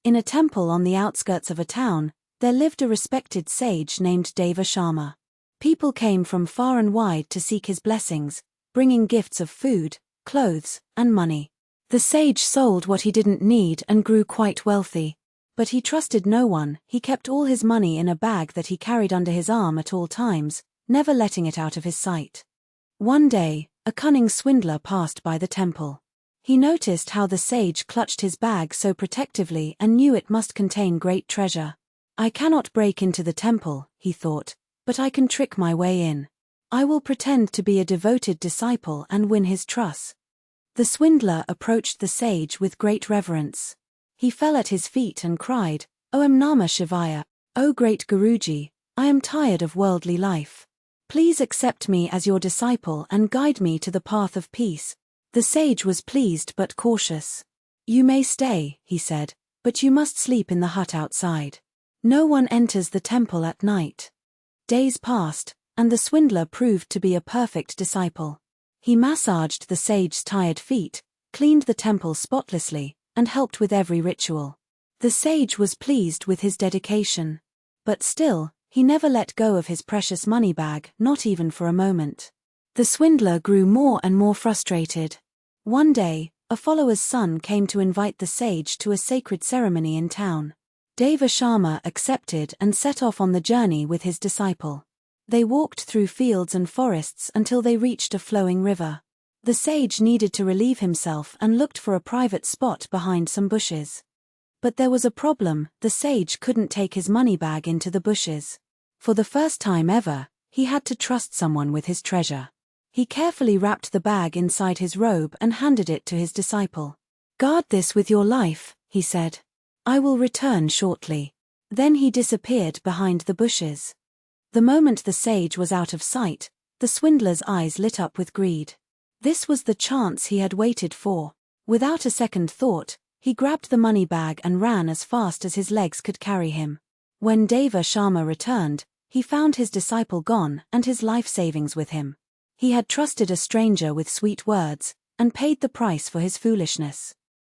In a temple on the outskirts of a town, there lived a respected sage named Deva Sharma. People came from far and wide to seek his blessings, bringing gifts of food, clothes, and money. The sage sold what he didn't need and grew quite wealthy. But he trusted no one. He kept all his money in a bag that he carried under his arm at all times, never letting it out of his sight. One day, a cunning swindler passed by the temple. He noticed how the sage clutched his bag so protectively and knew it must contain great treasure. I cannot break into the temple, he thought, but I can trick my way in. I will pretend to be a devoted disciple and win his trust. The swindler approached the sage with great reverence. He fell at his feet and cried, "O Namah Shivaya, O great Guruji, I am tired of worldly life. Please accept me as your disciple and guide me to the path of peace." The sage was pleased but cautious. "You may stay," he said, "but you must sleep in the hut outside. No one enters the temple at night." Days passed, and the swindler proved to be a perfect disciple. He massaged the sage's tired feet, cleaned the temple spotlessly, and helped with every ritual. The sage was pleased with his dedication. But still, he never let go of his precious money bag, not even for a moment. The swindler grew more and more frustrated. One day, a follower's son came to invite the sage to a sacred ceremony in town. Deva Sharma accepted and set off on the journey with his disciple. They walked through fields and forests until they reached a flowing river. The sage needed to relieve himself and looked for a private spot behind some bushes. But there was a problem. The sage couldn't take his money bag into the bushes. For the first time ever, he had to trust someone with his treasure. He carefully wrapped the bag inside his robe and handed it to his disciple. "Guard this with your life," he said. "I will return shortly." Then he disappeared behind the bushes. The moment the sage was out of sight, the swindler's eyes lit up with greed. This was the chance he had waited for. Without a second thought, he grabbed the money bag and ran as fast as his legs could carry him. When Deva Sharma returned, he found his disciple gone and his life savings with him. He had trusted a stranger with sweet words, and paid the price for his foolishness.